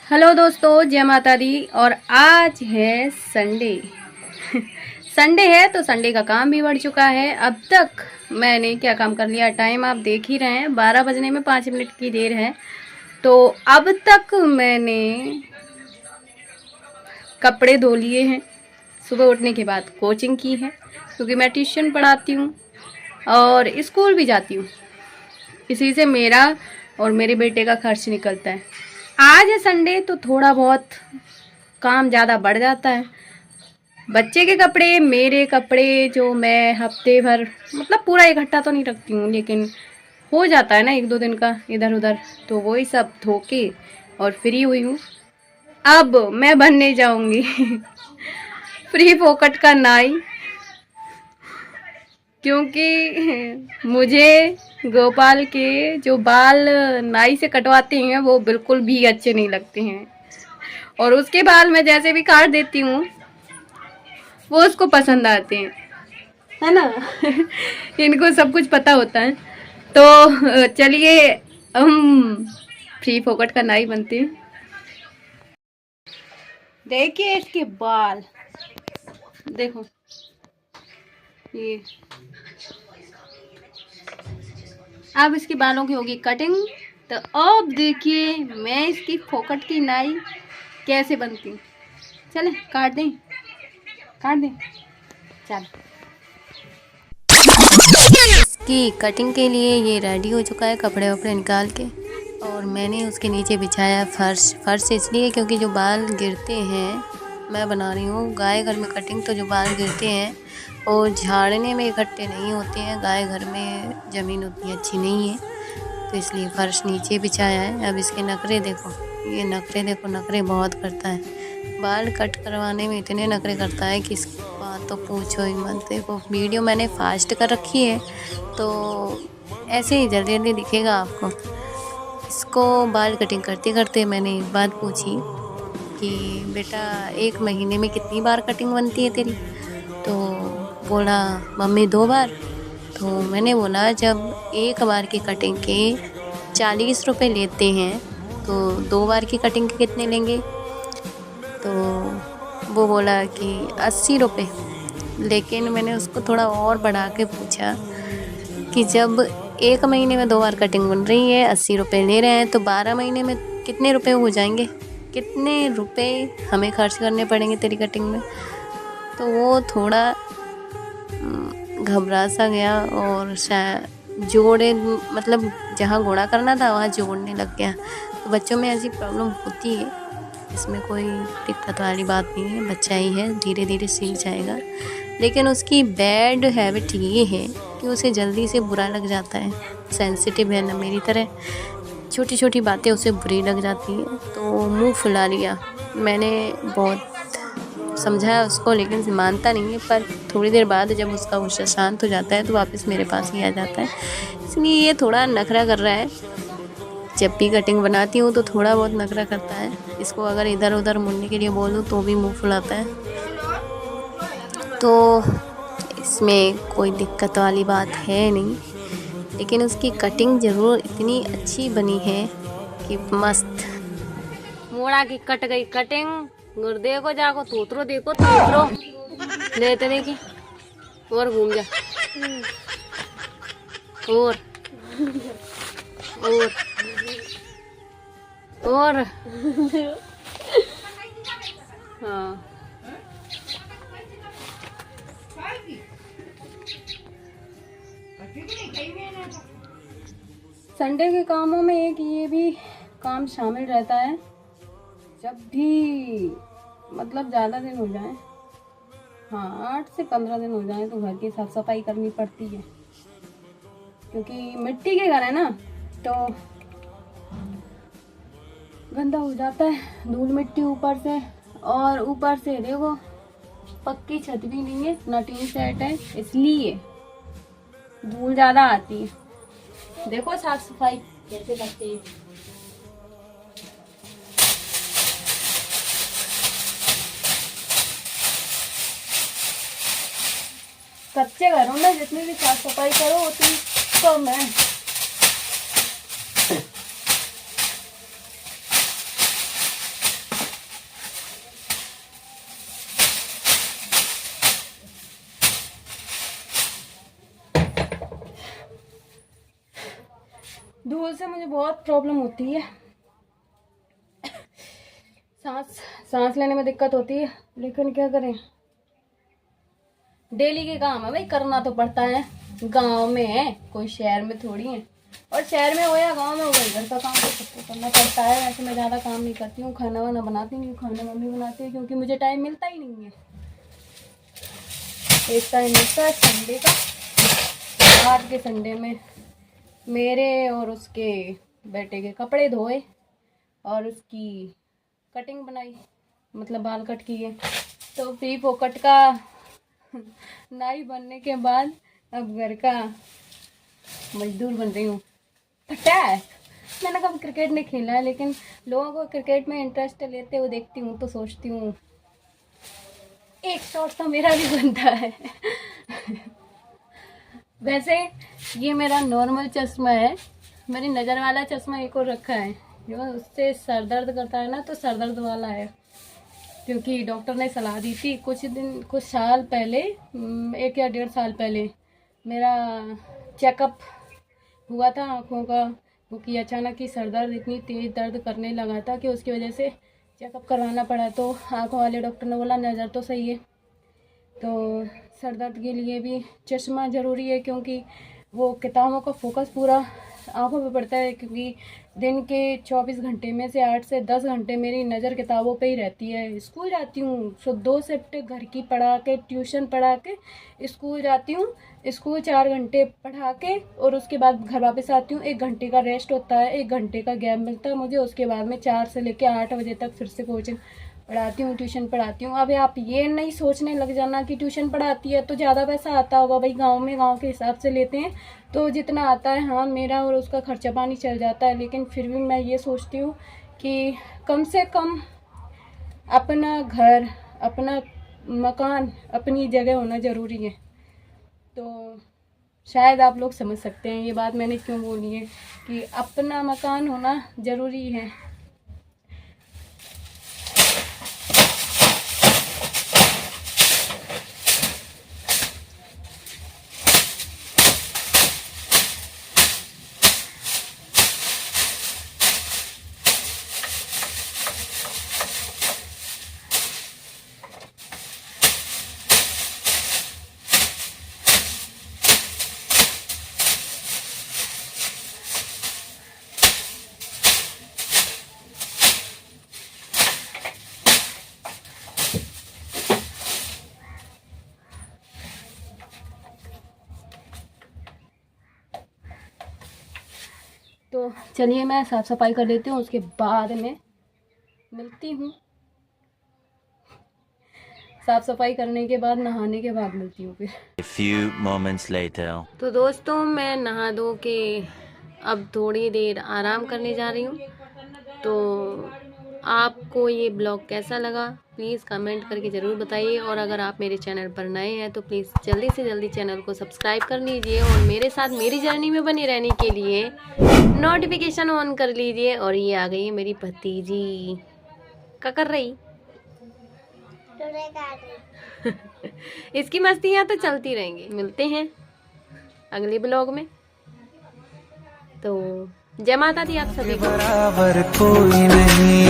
Hello दोस्तों, जय माता दी। और आज है संडे। संडे है तो संडे का काम भी बढ़ चुका है। अब तक मैंने क्या काम कर लिया, टाइम आप देख ही रहे हैं, 12 बजने में 5 मिनट की देर है। तो अब तक मैंने कपड़े धो लिए हैं, सुबह उठने के बाद कोचिंग की है क्योंकि मैं ट्यूशन पढ़ाती हूँ और स्कूल भी जाती हूँ। इसी से मेरा और मेरे बेटे का खर्च निकलता है। आज है संडे तो थोड़ा बहुत काम ज़्यादा बढ़ जाता है। बच्चे के कपड़े, मेरे कपड़े जो मैं हफ्ते भर मतलब पूरा इकट्ठा तो नहीं रखती हूँ, लेकिन हो जाता है ना 1-2 दिन का इधर उधर, तो वही सब धो के और फ्री हुई हूँ। अब मैं बनने जाऊँगी फ्री फोकट का नाई, क्योंकि मुझे गोपाल के जो बाल नाई से कटवाते हैं वो बिल्कुल भी अच्छे नहीं लगते हैं, और उसके बाल मैं जैसे भी काट देती हूँ वो उसको पसंद आते हैं, है ना। इनको सब कुछ पता होता है। तो चलिए हम फ्री फोकट का नाई बनते हैं। देखिए इसके बाल, देखो ये। अब इसके बालों की होगी कटिंग। तो अब देखिए मैं इसकी फोकट की नाई कैसे बनती हूँ। चले काट दें, काट दें, चल। इसकी कटिंग के लिए ये रेडी हो चुका है, कपड़े वपड़े निकाल के, और मैंने उसके नीचे बिछाया फर्श। फर्श इसलिए क्योंकि जो बाल गिरते हैं, मैं बना रही हूँ गाय घर में कटिंग, तो जो बाल गिरते हैं और झाड़ने में इकट्ठे नहीं होते हैं। गाय घर में ज़मीन उतनी अच्छी नहीं है, तो इसलिए फ़र्श नीचे बिछाया है। अब इसके नखरे देखो, ये नखरे देखो, नखरे बहुत करता है। बाल कट करवाने में इतने नखरे करता है कि इसकी बात तो पूछो ही मत। देखो वीडियो मैंने फास्ट कर रखी है तो ऐसे ही जल्दी जल्दी दिखेगा आपको। इसको बाल कटिंग करते करते मैंने एक बात पूछी कि बेटा 1 महीने में कितनी बार कटिंग बनती है तेरी? तो बोला मम्मी 2 बार। तो मैंने बोला जब 1 बार की कटिंग के 40 रुपये लेते हैं तो 2 बार की कटिंग के कितने लेंगे? तो वो बोला कि 80 रुपये। लेकिन मैंने उसको थोड़ा और बढ़ा के पूछा कि जब 1 महीने में 2 बार कटिंग बन रही है, 80 रुपये ले रहे हैं, तो 12 महीने में कितने रुपए हो जाएंगे? कितने रुपए हमें खर्च करने पड़ेंगे तेरी कटिंग में? तो वो थोड़ा घबरा सा गया और शायद जोड़े, मतलब जहाँ गुणा करना था वहाँ जोड़ने लग गया। तो बच्चों में ऐसी प्रॉब्लम होती है, इसमें कोई दिक्कत वाली बात नहीं है, बच्चा ही है, धीरे धीरे सीख जाएगा। लेकिन उसकी बैड हैबिट ये है कि उसे जल्दी से बुरा लग जाता है। सेंसिटिव है ना मेरी तरह, छोटी छोटी बातें उसे बुरी लग जाती हैं, तो मुंह फुला लिया। मैंने बहुत समझाया उसको लेकिन मानता नहीं है, पर थोड़ी देर बाद जब उसका गुस्सा शांत हो जाता है तो वापस मेरे पास ही आ जाता है। इसलिए ये थोड़ा नखरा कर रहा है। जब भी कटिंग बनाती हूँ तो थोड़ा बहुत नखरा करता है। इसको अगर इधर उधर मुड़ने के लिए बोलूँ तो भी मुंह फुलाता है। तो इसमें कोई दिक्कत वाली बात है नहीं, लेकिन उसकी कटिंग ज़रूर इतनी अच्छी बनी है कि मस्त। मोड़ा की कट गई कटिंग, गुर्दे को जाको तोतरो देखो, तोतरो लेते देखी और घूम जा और हाँ। संडे के कामों में एक ये भी काम शामिल रहता है, जब भी मतलब ज़्यादा दिन हो जाए, हाँ 8 से 15 दिन हो जाए, तो घर की साफ सफाई करनी पड़ती है, क्योंकि मिट्टी के घर है ना, तो गंदा हो जाता है, धूल मिट्टी ऊपर से। और ऊपर से देखो पक्की छत भी नहीं है, ना टीन सेट है, इसलिए धूल ज़्यादा आती है। देखो साफ सफाई कैसे करते हैं। कच्चे घरों में जितनी भी साफ सफाई करो उतनी कम है। धूल से मुझे बहुत प्रॉब्लम होती है, सांस लेने में दिक्कत होती है, लेकिन क्या करें, डेली के काम है भाई, करना तो पड़ता है। गांव में है, कोई शहर में थोड़ी है, और शहर में हो या गांव में हो, गई घर का काम तो सबको करना पड़ता है। वैसे मैं ज़्यादा काम नहीं करती हूँ, खाना वाना बनाती नहीं हूँ, खाना मम्मी बनाती है, क्योंकि मुझे टाइम मिलता ही नहीं है। एक टाइम मिलता है संडे का, आज के संडे में मेरे और उसके बेटे के कपड़े धोए और उसकी कटिंग बनाई, मतलब बाल कट किए। तो फ्री फोकट का नाई बनने के बाद अब घर का मजदूर बन रही हूँ। पता है, मैंने कभी क्रिकेट नहीं खेला है, लेकिन लोगों को क्रिकेट में इंटरेस्ट लेते हुए देखती हूँ तो सोचती हूँ एक शॉट तो मेरा भी बनता है। वैसे ये मेरा नॉर्मल चश्मा है, मेरी नज़र वाला चश्मा एक और रखा है, जो उससे सर दर्द करता है ना, तो सर दर्द वाला है, क्योंकि डॉक्टर ने सलाह दी थी कुछ साल पहले, 1 या 1.5 साल पहले मेरा चेकअप हुआ था आँखों का, क्योंकि अचानक ही सर दर्द इतनी तेज़ दर्द करने लगा था कि उसकी वजह से चेकअप करवाना पड़ा। तो आँखों वाले डॉक्टर ने बोला नज़र तो सही है, तो सर दर्द के लिए भी चश्मा ज़रूरी है, क्योंकि वो किताबों का फोकस पूरा आँखों पे पड़ता है, क्योंकि दिन के 24 घंटे में से 8 से 10 घंटे मेरी नज़र किताबों पे ही रहती है। स्कूल जाती हूँ, 2 शिफ्ट घर की पढ़ा के, ट्यूशन पढ़ा के स्कूल जाती हूँ, स्कूल 4 घंटे पढ़ा के और उसके बाद घर वापस आती हूँ। 1 घंटे का रेस्ट होता है, 1 घंटे का गैप मिलता है मुझे, उसके बाद में 4 से लेकर 8 बजे तक फिर से कोचिंग पढ़ाती हूँ, ट्यूशन पढ़ाती हूँ। अब आप ये नहीं सोचने लग जाना कि ट्यूशन पढ़ाती है तो ज़्यादा पैसा आता होगा, भाई गांव में गांव के हिसाब से लेते हैं तो जितना आता है, हाँ मेरा और उसका खर्चा पानी चल जाता है, लेकिन फिर भी मैं ये सोचती हूँ कि कम से कम अपना घर, अपना मकान, अपनी जगह होना ज़रूरी है। तो शायद आप लोग समझ सकते हैं ये बात मैंने क्यों बोली है कि अपना मकान होना ज़रूरी है। तो चलिए मैं साफ़ सफाई कर लेती हूँ, उसके बाद में मिलती हूँ। साफ़ सफाई करने के बाद, नहाने के बाद मिलती हूँ फिर। A few moments later. तो दोस्तों मैं नहा धो के अब थोड़ी देर आराम करने जा रही हूँ। तो आपको ये ब्लॉग कैसा लगा प्लीज़ कमेंट करके ज़रूर बताइए, और अगर आप मेरे चैनल पर नए हैं तो प्लीज़ जल्दी से जल्दी चैनल को सब्सक्राइब कर लीजिए, और मेरे साथ मेरी जर्नी में बने रहने के लिए नोटिफिकेशन ऑन कर लीजिए। और ये आ गई है मेरी भतीजी, क्या कर रही? इसकी मस्तियाँ तो चलती रहेंगी। मिलते हैं अगले ब्लॉग में। तो जय माता दी आप सभी को। बराबर कोई नहीं।